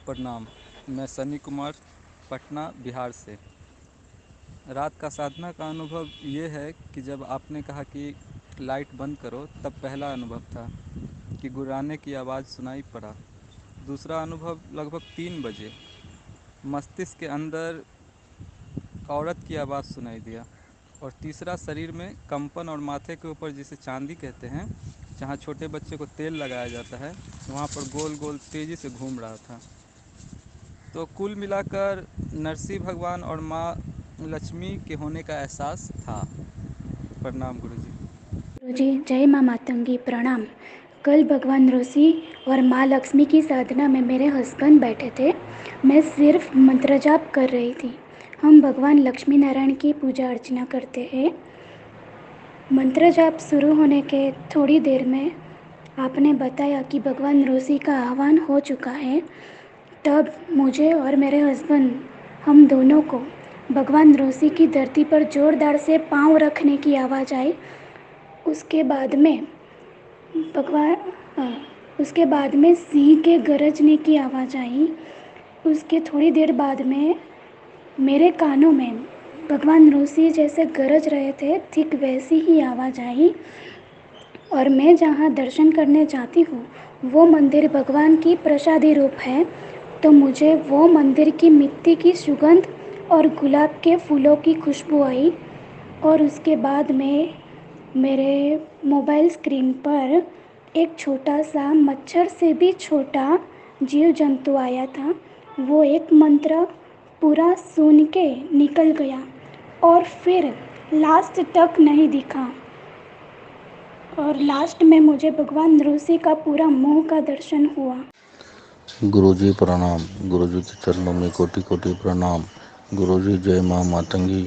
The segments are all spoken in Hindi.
प्रणाम। मैं सनी कुमार, पटना बिहार से। रात का साधना का अनुभव ये है कि जब आपने कहा कि लाइट बंद करो, तब पहला अनुभव था कि गुर्राने की आवाज़ सुनाई पड़ा। दूसरा अनुभव लगभग 3 बजे, मस्तिष्क के अंदर औरत की आवाज़ सुनाई दिया। और तीसरा, शरीर में कंपन और माथे के ऊपर, जिसे चांदी कहते हैं, जहाँ छोटे बच्चे को तेल लगाया जाता है, वहाँ पर गोल गोल तेज़ी से घूम रहा था। तो कुल मिलाकर नरसिंह भगवान और माँ लक्ष्मी के होने का एहसास था। प्रणाम गुरुजी। गुरुजी, जय माँ मातंगी, प्रणाम। कल भगवान ऋषि और माँ लक्ष्मी की साधना में मेरे हस्बैंड बैठे थे। मैं सिर्फ मंत्र जाप कर रही थी। हम भगवान लक्ष्मी नारायण की पूजा अर्चना करते हैं। मंत्र जाप शुरू होने के थोड़ी देर में आपने बताया कि भगवान ऋषि का आह्वान हो चुका है। तब मुझे और मेरे हस्बैंड, हम दोनों को भगवान ऋषि की धरती पर जोरदार से पाँव रखने की आवाज़ आई। उसके बाद में भगवान उसके बाद में सिंह के गरजने की आवाज़ आई। उसके थोड़ी देर बाद में मेरे कानों में भगवान ऋषि जैसे गरज रहे थे, ठीक वैसी ही आवाज़ आई। और मैं जहाँ दर्शन करने जाती हूँ, वो मंदिर भगवान की प्रसादी रूप है। तो मुझे वो मंदिर की मिट्टी की सुगंध और गुलाब के फूलों की खुशबू आई। और उसके बाद में मेरे मोबाइल स्क्रीन पर एक छोटा सा मच्छर से भी छोटा जीव जंतु आया था। वो एक मंत्र पूरा सुन के निकल गया और फिर लास्ट तक नहीं दिखा। और लास्ट में मुझे भगवान ऋषि का पूरा मुंह का दर्शन हुआ। गुरुजी प्रणाम। गुरुजी के चरणों में कोटि कोटि प्रणाम। गुरुजी जय माँ मातंगी।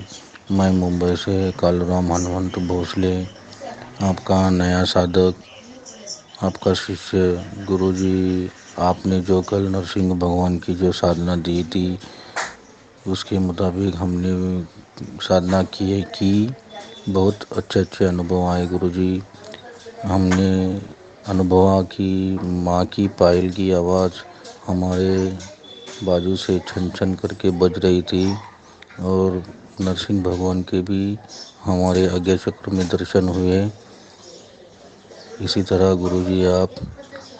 मैं मुंबई से कालूराम हनुमंत भोसले, आपका नया साधक, आपका शिष्य। गुरुजी, आपने जो कल नरसिंह भगवान की जो साधना दी थी, उसके मुताबिक हमने साधना की बहुत अच्छे अच्छे अनुभव आए गुरुजी। हमने अनुभवा कि माँ की पायल की आवाज़ हमारे बाजू से छन छन करके बज रही थी, और नरसिंह भगवान के भी हमारे आज्ञा चक्र में दर्शन हुए। इसी तरह गुरुजी आप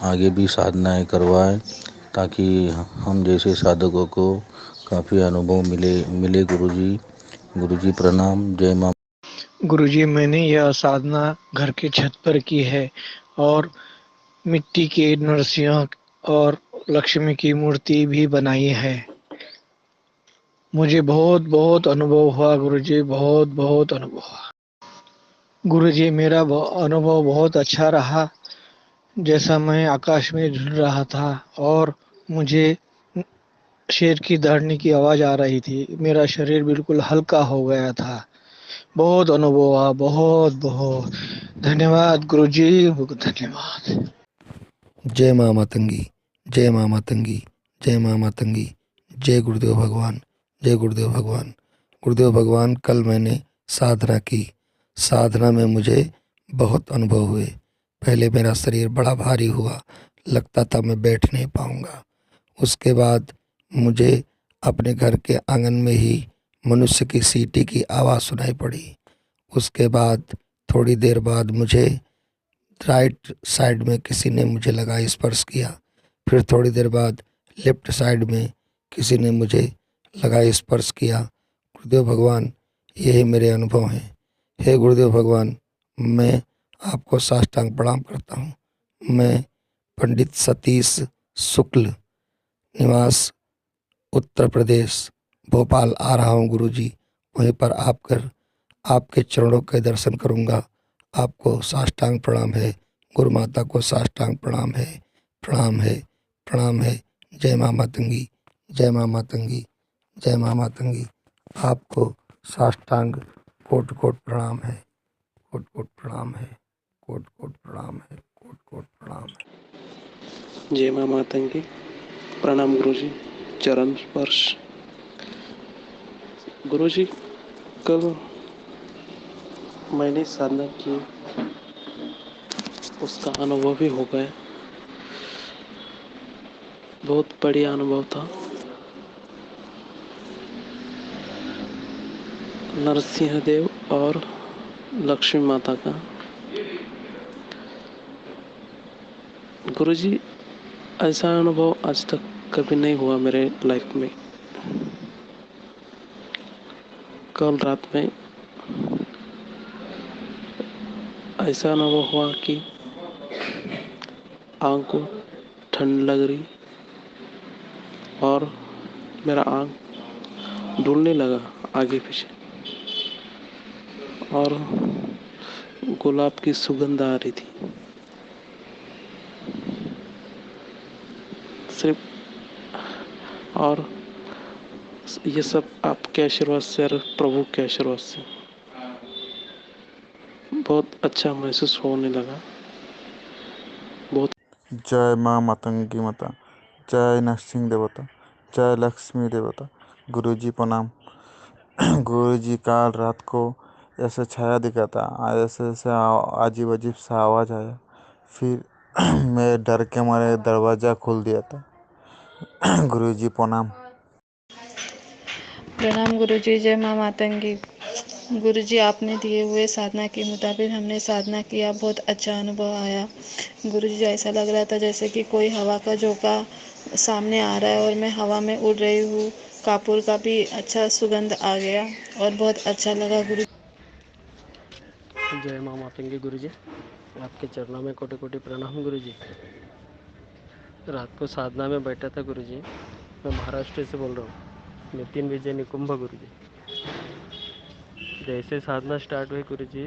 आगे भी साधनाएं करवाएं, ताकि हम जैसे साधकों को काफ़ी अनुभव मिले गुरुजी। गुरुजी प्रणाम। जय माँ। गुरुजी, मैंने यह साधना घर के छत पर की है और मिट्टी के नरसिंह और लक्ष्मी की मूर्ति भी बनाई है। मुझे बहुत बहुत अनुभव हुआ गुरुजी, बहुत बहुत अनुभव हुआ। गुरुजी, मेरा अनुभव बहुत अच्छा रहा। जैसा मैं आकाश में झूल रहा था और मुझे शेर की दहाड़ने की आवाज़ आ रही थी, मेरा शरीर बिल्कुल हल्का हो गया था। बहुत अनुभव हुआ, बहुत बहुत धन्यवाद गुरुजी, धन्यवाद। जय माँ मातंगी, जय माँ मातंगी, जय माँ मातंगी, जय गुरुदेव भगवान, जय गुरुदेव भगवान। गुरुदेव भगवान, कल मैंने साधना की। साधना में मुझे बहुत अनुभव हुए। पहले मेरा शरीर बड़ा भारी हुआ, लगता था मैं बैठ नहीं पाऊँगा। उसके बाद मुझे अपने घर के आंगन में ही मनुष्य की सीटी की आवाज़ सुनाई पड़ी। उसके बाद थोड़ी देर बाद मुझे राइट साइड में किसी ने मुझे लगा स्पर्श किया। फिर थोड़ी देर बाद लेफ्ट साइड में किसी ने मुझे लगा स्पर्श किया। गुरुदेव भगवान, यही मेरे अनुभव हैं। हे गुरुदेव भगवान, मैं आपको साष्टांग प्रणाम करता हूँ। मैं पंडित सतीश शुक्ल, निवास उत्तर प्रदेश, भोपाल आ रहा हूँ गुरुजी। वहीं पर आकर आपके चरणों के दर्शन करूँगा। आपको साष्टांग प्रणाम है, गुरु माता को साष्टांग प्रणाम है, प्रणाम है, प्रणाम है। जय माँ मातंगी, जय माँ मातंगी, जय माँ मातंगी। आपको साष्टांग कोट कोट प्रणाम है, कोट कोट प्रणाम है, कोट कोट प्रणाम है, कोट कोट प्रणाम है। जय माँ मातंगी, प्रणाम गुरुजी। चरण स्पर्श। गुरुजी, कल मैंने साधना की, उसका अनुभव भी हो गया। बहुत बढ़िया अनुभव था। नरसिंह देव और लक्ष्मी माता का। गुरुजी, ऐसा अनुभव आज तक कभी नहीं हुआ मेरे लाइफ में। कल रात में ऐसा अनुभव हुआ कि आँख को ठंड लग रही और मेरा आँख डूलने लगा आगे पीछे, और गुलाब की सुगंध आ रही थी। सिर्फ और ये सब आपके आशीर्वाद से और प्रभु के आशीर्वाद से बहुत अच्छा महसूस होने लगा। बहुत जय माँ मातंगी माता, जय नरसिंह देवता, जय लक्ष्मी देवता। गुरुजी प्रणाम। गुरुजी काल रात को ऐसे छाया दिखा था, ऐसे ऐसे अजीब अजीब सा आवाज़ आया। फिर मैं डर के मारे दरवाज़ा खोल दिया था। गुरुजी प्रणाम। प्रणाम गुरुजी। जय माँ मातंगी। गुरुजी, आपने दिए हुए साधना के मुताबिक हमने साधना किया, बहुत अच्छा अनुभव आया। गुरुजी, ऐसा लग रहा था जैसे कि कोई हवा का झोंका सामने आ रहा है और मैं हवा में उड़ रही हूँ। कपूर का भी अच्छा सुगंध आ गया और बहुत अच्छा लगा। गुरु जय माँ मातंगी गुरुजी, आपके चरणों में कोटि कोटि प्रणाम गुरुजी। रात को साधना में बैठा था गुरुजी। मैं महाराष्ट्र से बोल रहा हूँ, नितिन विजय निकुंभ गुरुजी। जैसे साधना स्टार्ट हुई गुरुजी,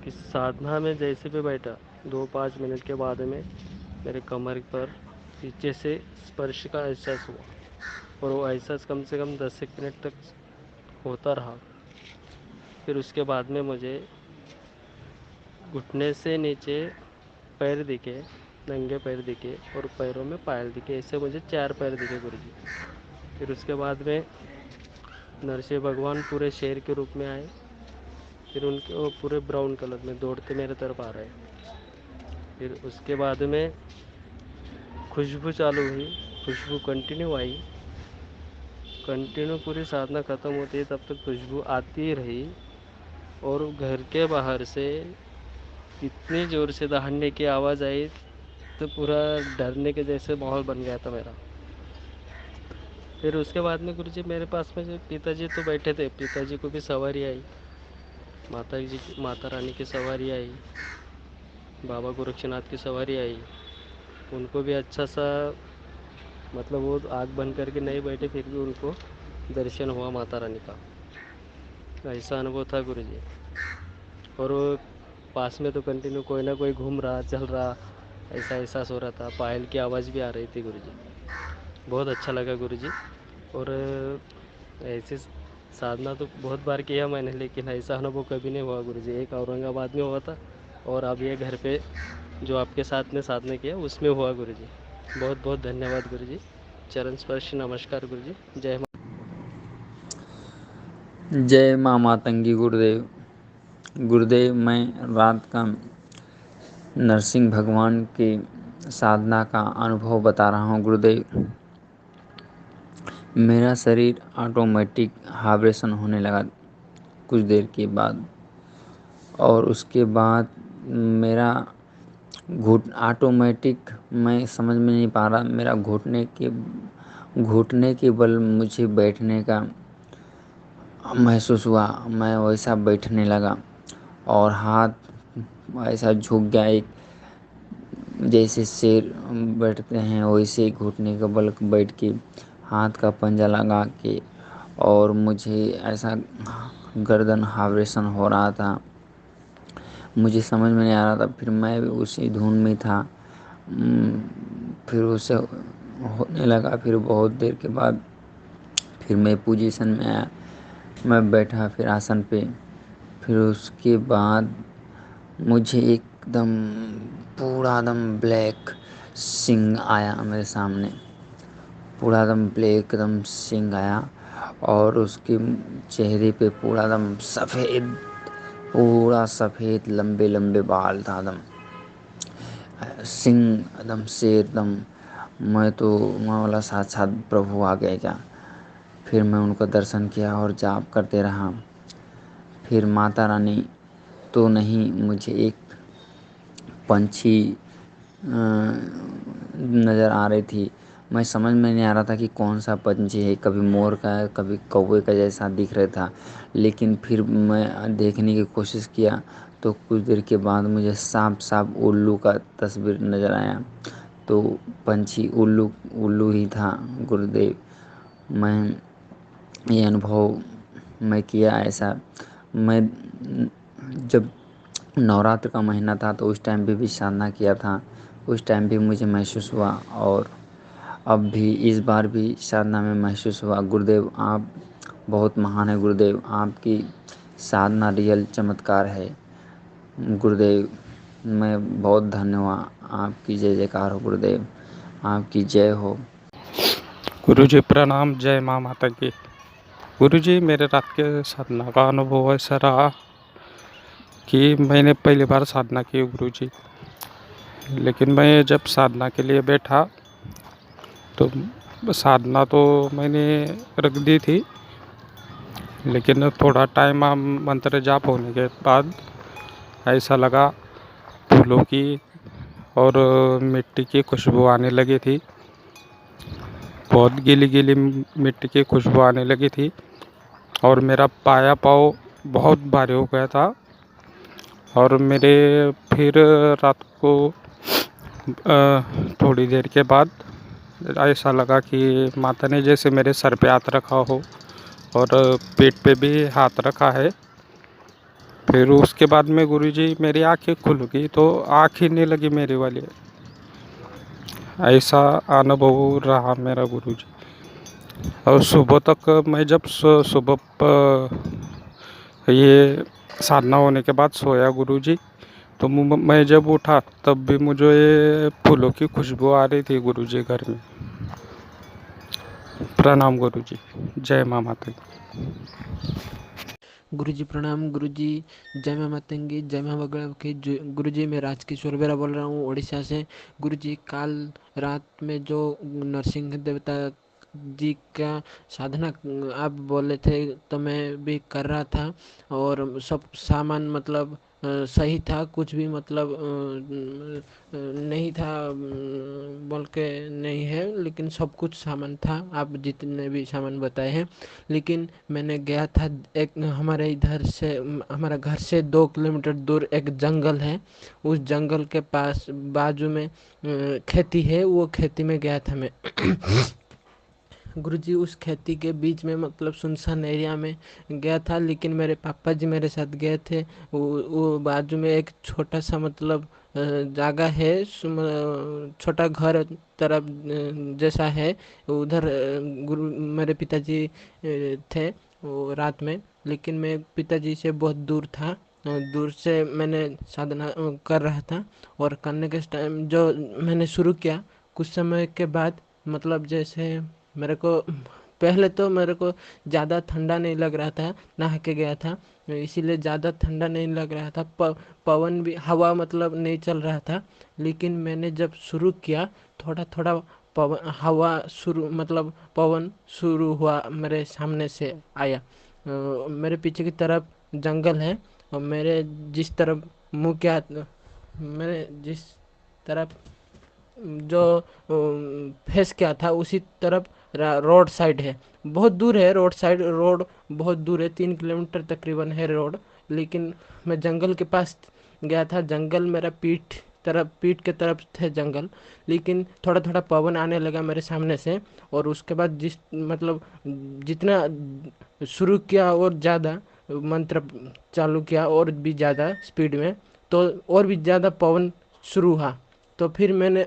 कि साधना में जैसे भी बैठा 2-5 मिनट के बाद में मेरे कमर पर पीछे से स्पर्श का एहसास हुआ, और वो एहसास कम से कम 10 मिनट तक होता रहा। फिर उसके बाद में मुझे घुटने से नीचे पैर दिखे, नंगे पैर दिखे, और पैरों में पायल दिखे। ऐसे मुझे 4 पैर दिखे गुरुजी। फिर उसके बाद में नरसिंह भगवान पूरे शेर के रूप में आए। फिर उनके वो पूरे ब्राउन कलर में दौड़ते मेरे तरफ आ रहे। फिर उसके बाद में खुशबू चालू हुई, खुशबू कंटिन्यू आई, कंटिन्यू पूरी साधना ख़त्म होती है तब तक खुशबू आती ही रही। और घर के बाहर से इतनी ज़ोर से दहाड़ने की आवाज़ आई तो पूरा डरने के जैसे माहौल बन गया था मेरा। फिर उसके बाद में गुरुजी मेरे पास में जो पिताजी तो बैठे थे, पिताजी को भी सवारी आई, माता रानी की सवारी आई, बाबा गोरक्षनाथ की सवारी आई। उनको भी अच्छा सा, मतलब वो आँख बंद करके नहीं बैठे, फिर भी उनको दर्शन हुआ माता रानी का। ऐसा अनुभव था गुरुजी। और वो पास में तो कंटिन्यू कोई ना कोई घूम रहा, चल रहा, ऐसा एहसास हो रहा था। पायल की आवाज़ भी आ रही थी गुरुजी। बहुत अच्छा लगा गुरुजी। और ऐसे साधना तो बहुत बार किया मैंने, लेकिन ऐसा अनुभव कभी नहीं हुआ गुरुजी। एक औरंगाबाद में हुआ था, और अब ये घर पे जो आपके साथ में साधना किया उसमें हुआ गुरुजी। बहुत बहुत धन्यवाद गुरुजी। चरण स्पर्श नमस्कार गुरुजी। जय माँ। जय माँ मातंगी गुरुदेव। गुरुदेव, मैं रात का नरसिंह भगवान की साधना का अनुभव बता रहा हूँ गुरुदेव। मेरा शरीर ऑटोमेटिक वाइब्रेशन होने लगा कुछ देर के बाद, और उसके बाद मेरा ऑटोमेटिक, मैं समझ में नहीं पा रहा, मेरा घुटने के बल मुझे बैठने का महसूस हुआ। मैं वैसा बैठने लगा और हाथ ऐसा झुक गया, एक जैसे शेर बैठते हैं वैसे ही घुटने का बल बैठ के हाथ का पंजा लगा के, और मुझे ऐसा गर्दन वाइब्रेशन हो रहा था, मुझे समझ में नहीं आ रहा था। फिर मैं भी उसी धुन में था। फिर उससे होने लगा। फिर बहुत देर के बाद फिर मैं पोजीशन में आया, मैं बैठा फिर आसन पे। फिर उसके बाद मुझे एकदम पूरा एकदम ब्लैक सिंह आया मेरे सामने, पूरा एकदम ब्लैक एकदम सिंह आया, और उसके चेहरे पे पूरा एकदम सफ़ेद, पूरा सफ़ेद लंबे लंबे बाल था एकदम, सिंह एकदम से एकदम मैं बोला साक्षात प्रभु आ गए क्या। फिर मैं उनका दर्शन किया और जाप करते रहा। फिर माता रानी तो नहीं, मुझे एक पंछी नज़र आ रही थी। मैं समझ में नहीं आ रहा था कि कौन सा पंछी है, कभी मोर का है कभी कौवे का जैसा दिख रहा था। लेकिन फिर मैं देखने की कोशिश किया तो कुछ देर के बाद मुझे साफ साफ उल्लू का तस्वीर नज़र आया। तो पंछी उल्लू उल्लू ही था गुरुदेव। मैं ये अनुभव मैं किया ऐसा। मैं जब नवरात्र का महीना था तो उस टाइम भी साधना किया था। उस टाइम भी मुझे महसूस हुआ और अब भी इस बार भी साधना में महसूस हुआ। गुरुदेव आप बहुत महान है। गुरुदेव आपकी साधना रियल चमत्कार है। गुरुदेव मैं बहुत धन्य हुआ। आपकी जय जयकार हो गुरुदेव, आपकी जय हो। गुरुजी प्रणाम। जय माँ माता की। गुरुजी मेरे रात के साधना का अनुभव ऐसा रहा कि मैंने पहली बार साधना की गुरुजी। लेकिन मैं जब साधना के लिए बैठा तो साधना तो मैंने रख दी थी, लेकिन थोड़ा टाइम मंत्र जाप होने के बाद ऐसा लगा फूलों की और मिट्टी की खुशबू आने लगी थी। बहुत गीली गीली मिट्टी की खुशबू आने लगी थी और मेरा पाया पाँव बहुत भारी हो गया था। और मेरे फिर रात को थोड़ी देर के बाद ऐसा लगा कि माता ने जैसे मेरे सर पे हाथ रखा हो और पेट पे भी हाथ रखा है। फिर उसके बाद में गुरुजी मेरी आंखें खुल गई तो आँख ही नहीं लगी मेरी वाली। ऐसा अनुभव रहा मेरा गुरुजी। और सुबह तक मैं जब ये साधना होने के बाद सोया गुरुजी, तो मैं जब उठा तब भी मुझे ये फूलों की खुशबू आ रही थी गुरुजी घर में। प्रणाम गुरुजी। जय माँ माता की। गुरुजी प्रणाम। गुरुजी जय माँ मातंगी, जय माँ बगड़ की। गुरुजी मैं राजकिशोर बेरा बोल रहा हूँ उड़ीसा से। गुरुजी काल रात में जो नरसिंह देवता जी का साधना आप बोले थे तो मैं भी कर रहा था और सब सामान मतलब सही था, कुछ भी मतलब नहीं था बोल के नहीं है, लेकिन सब कुछ सामान था आप जितने भी सामान बताए हैं। लेकिन मैंने गया था एक हमारे इधर से हमारा घर से 2 किलोमीटर दूर एक जंगल है। उस जंगल के पास बाजू में खेती है, वो खेती में गया था मैं। गुरुजी उस खेती के बीच में मतलब सुनसान एरिया में गया था, लेकिन मेरे पापा जी मेरे साथ गए थे। वो बाजू में एक छोटा सा मतलब जगह है, छोटा घर तरफ जैसा है उधर। गुरु मेरे पिताजी थे वो रात में, लेकिन मैं पिताजी से बहुत दूर था। दूर से मैंने साधना कर रहा था और करने के टाइम जो मैंने शुरू किया कुछ समय के बाद मतलब जैसे मेरे को पहले तो मेरे को ज़्यादा ठंडा नहीं लग रहा था, नहा के गया था इसीलिए ज़्यादा ठंडा नहीं लग रहा था। पवन भी हवा मतलब नहीं चल रहा था। लेकिन मैंने जब शुरू किया थोड़ा थोड़ा पवन हवा शुरू मतलब पवन शुरू हुआ, मेरे सामने से आया। मेरे पीछे की तरफ जंगल है और मेरे जिस तरफ मुँह किया मेरे जिस तरफ जो फेस क्या था उसी तरफ रोड साइड है। बहुत दूर है रोड साइड, रोड बहुत दूर है, 3 किलोमीटर तकरीबन है रोड। लेकिन मैं जंगल के पास गया था, जंगल मेरा पीठ के तरफ थे जंगल। लेकिन थोड़ा थोड़ा पवन आने लगा मेरे सामने से और उसके बाद जिस मतलब जितना शुरू किया और ज़्यादा मंत्र चालू किया और भी ज़्यादा स्पीड में, तो और भी ज़्यादा पवन शुरू हुआ। तो फिर मैंने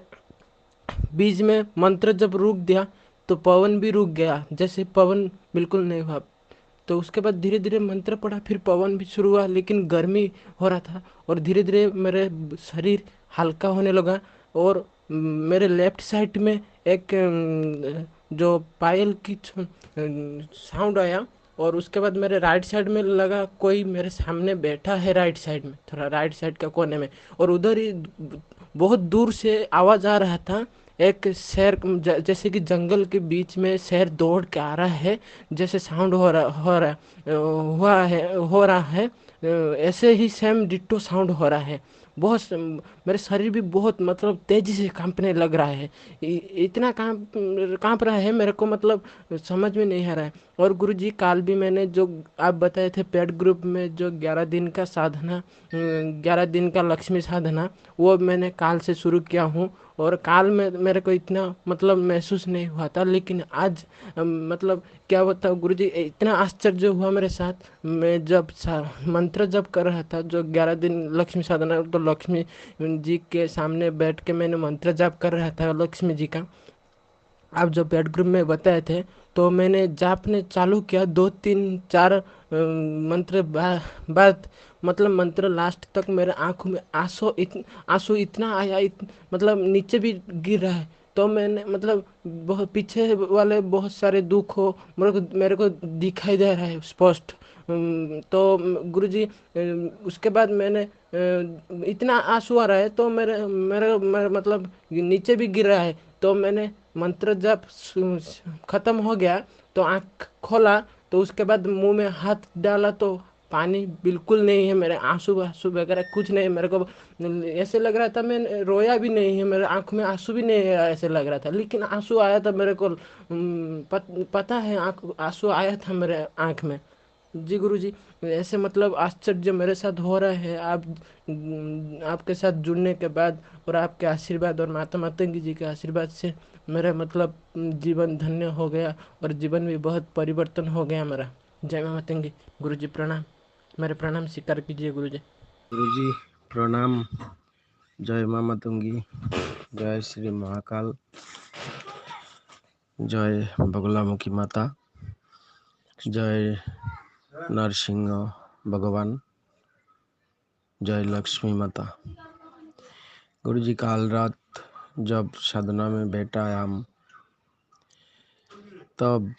बीच में मंत्र जब रुक दिया तो पवन भी रुक गया, जैसे पवन बिल्कुल नहीं हुआ। तो उसके बाद धीरे धीरे मंत्र पढ़ा, फिर पवन भी शुरू हुआ, लेकिन गर्मी हो रहा था और धीरे धीरे मेरे शरीर हल्का होने लगा। और मेरे लेफ्ट साइड में एक जो पायल की साउंड आया और उसके बाद मेरे राइट साइड में लगा कोई मेरे सामने बैठा है, राइट साइड में थोड़ा राइट साइड का कोने में। और उधर ही बहुत दूर से आवाज़ आ रहा था एक शेर जैसे कि जंगल के बीच में शेर दौड़ के आ रहा है, जैसे साउंड हो रहा है, ऐसे ही सेम डिट्टो साउंड हो रहा है। मेरे शरीर भी बहुत मतलब तेजी से कांपने लग रहा है। इतना कांप रहा है मेरे को, मतलब समझ में नहीं आ रहा है। और गुरुजी काल भी मैंने जो आप बताए थे पेड ग्रुप में, जो 11 दिन का साधना, 11 दिन का लक्ष्मी साधना, वो मैंने काल से शुरू किया हूँ। और काल में मेरे को इतना मतलब महसूस नहीं हुआ था, लेकिन आज मतलब क्या बताऊँ गुरुजी, इतना आश्चर्य हुआ मेरे साथ। मैं जब मंत्र जप कर रहा था, जो 11 दिन लक्ष्मी साधना, तो लक्ष्मी जी के सामने बैठ के मैंने मंत्र जाप कर रहा था लक्ष्मी जी का। आप जो पेड ग्रुप में बताए थे, तो मैंने जापने चालू किया, 2 3 4 मंत्र बाद मतलब मंत्र लास्ट तक मेरे आंखों में आंसू इतना आया, मतलब नीचे भी गिर रहा है। तो मैंने मतलब बहुत पीछे वाले बहुत सारे दुख हो मेरे को दिखाई दे रहा है स्पष्ट। तो गुरुजी, उसके बाद मैंने इतना आंसू आ रहा है, तो मेरे मतलब नीचे भी गिर रहा है। तो मैंने मंत्र जब खत्म हो गया, तो आँख खोला, तो उसके बाद मुंह में हाथ डाला, तो पानी बिल्कुल नहीं है, मेरे आंसू आंसू वगैरह कुछ नहीं है। मेरे को ऐसे लग रहा था मैं रोया भी नहीं है, मेरे आंख में आंसू भी नहीं है ऐसे लग रहा था, लेकिन आंसू आया था मेरे को। पता है आंसू आया था मेरे आंख में। जी गुरुजी, ऐसे मतलब आश्चर्य मेरे साथ हो रहा है आपके साथ जुड़ने के बाद, और आपके आशीर्वाद और माता मातंगी जी के आशीर्वाद से मेरा मतलब जीवन धन्य हो गया, और जीवन भी बहुत परिवर्तन हो गया मेरा। जय माँ मातंगी। गुरुजी प्रणाम, मेरे प्रणाम स्वीकार कीजिए गुरुजी। गुरुजी प्रणाम। जय माँ मातंगी, जय श्री महाकाल, जय बगलामुखी माता, जय नरसिंह भगवान, जय लक्ष्मी माता। गुरुजी काल रात जब साधना में बैठा हम, तब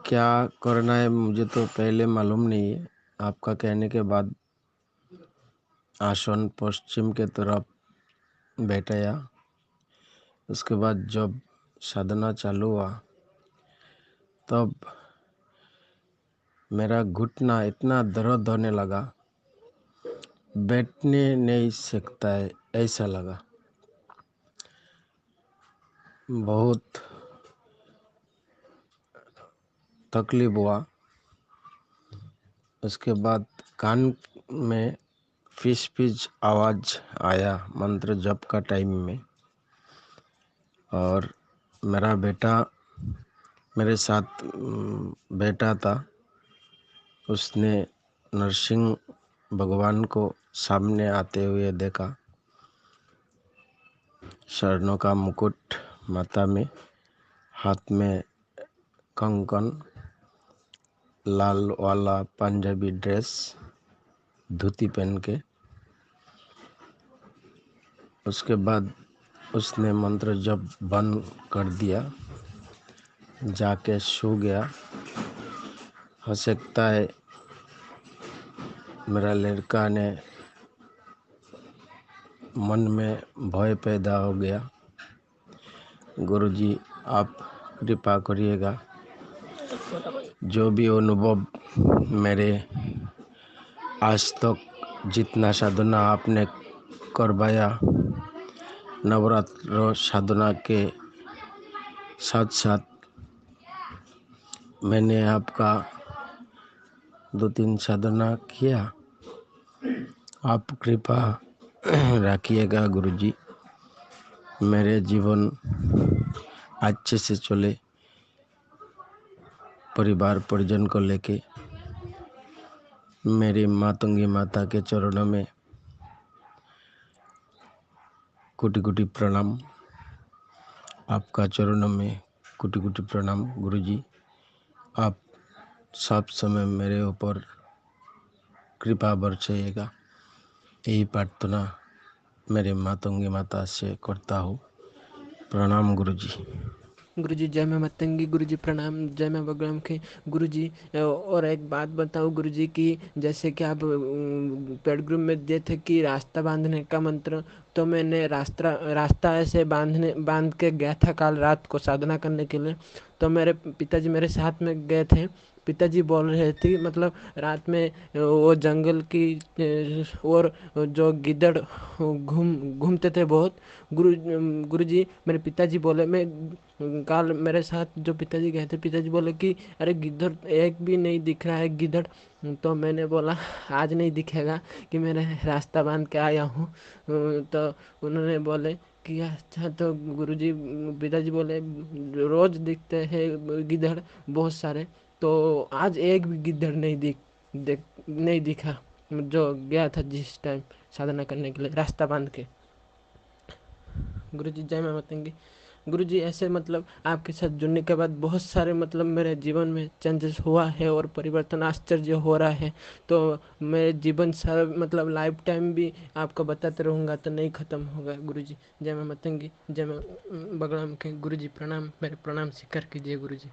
क्या करना है मुझे तो पहले मालूम नहीं है। आपका कहने के बाद आसन पश्चिम के तरफ बैठाया। उसके बाद जब साधना चालू हुआ, तब मेरा घुटना इतना दर्द होने लगा, बैठने नहीं सकता है ऐसा लगा। बहुत तकलीफ हुआ। उसके बाद कान में फिस फिस आवाज़ आया मंत्र जप का टाइम में, और मेरा बेटा मेरे साथ बैठा था। उसने नरसिंह भगवान को सामने आते हुए देखा, स्वर्णों का मुकुट माथा में, हाथ में कंकन, लाल वाला पंजाबी ड्रेस, धोती पहन के। उसके बाद उसने मंत्र जप बंद कर दिया, जाके सो गया। हो सकता है मेरा लड़का ने मन में भय पैदा हो गया। गुरुजी आप कृपा करिएगा। जो भी अनुभव मेरे आज तक जितना साधना आपने करवाया, नवरात्र साधना के साथ साथ मैंने आपका 2 3 साधना किया। आप कृपा रखिएगा गुरुजी, मेरे जीवन अच्छे से चले, परिवार परिजन को लेके। मेरी मातंगी माता के चरणों में कोटि कोटि प्रणाम, आपका चरणों में कोटि कोटि प्रणाम। गुरुजी आप सब समय मेरे ऊपर कृपा बरसाइएगा, यही प्रार्थना मेरे मातंगी माता से करता हूँ। प्रणाम गुरुजी। गुरुजी जय मां मतंगी। गुरुजी प्रणाम। जय मां बगड़म के। गुरुजी और एक बात बताऊं गुरुजी की जैसे कि आप पेड ग्रुप में दिए थे कि रास्ता बांधने का मंत्र, तो मैंने रास्ता ऐसे बांध के गया था कल रात को साधना करने के लिए। तो मेरे पिताजी मेरे साथ में गए थे। पिताजी बोल रहे थे मतलब रात में वो जंगल की और जो गिद्दड़ घूमते थे बहुत। गुरुजी मेरे पिताजी बोले, मैं कल मेरे साथ जो पिताजी गए थे, पिताजी बोले कि अरे गिद्दड़ एक भी नहीं दिख रहा है गिद्दड़। तो मैंने बोला आज नहीं दिखेगा कि मैंने रास्ता बांध के आया हूँ। तो उन्होंने बोले कि अच्छा। तो गुरुजी पिताजी बोले रोज दिखते हैं गिद्दड़ बहुत सारे, तो आज एक भी गिद्दड़ नहीं दिखा जो गया था जिस टाइम साधना करने के लिए रास्ता बांध के। गुरुजी जय मां मतंगी। गुरुजी ऐसे मतलब आपके साथ जुड़ने के बाद बहुत सारे मतलब मेरे जीवन में चेंजेस हुआ है और परिवर्तन आश्चर्य हो रहा है। तो मेरे जीवन सारा मतलब लाइफ टाइम भी आपको बताते रहूँगा तो नहीं ख़त्म होगा। गुरुजी जय मां मतंगी। जय मां बगड़ाम के। गुरुजी प्रणाम। मेरे प्रणाम स्वीकार कीजिए गुरुजी।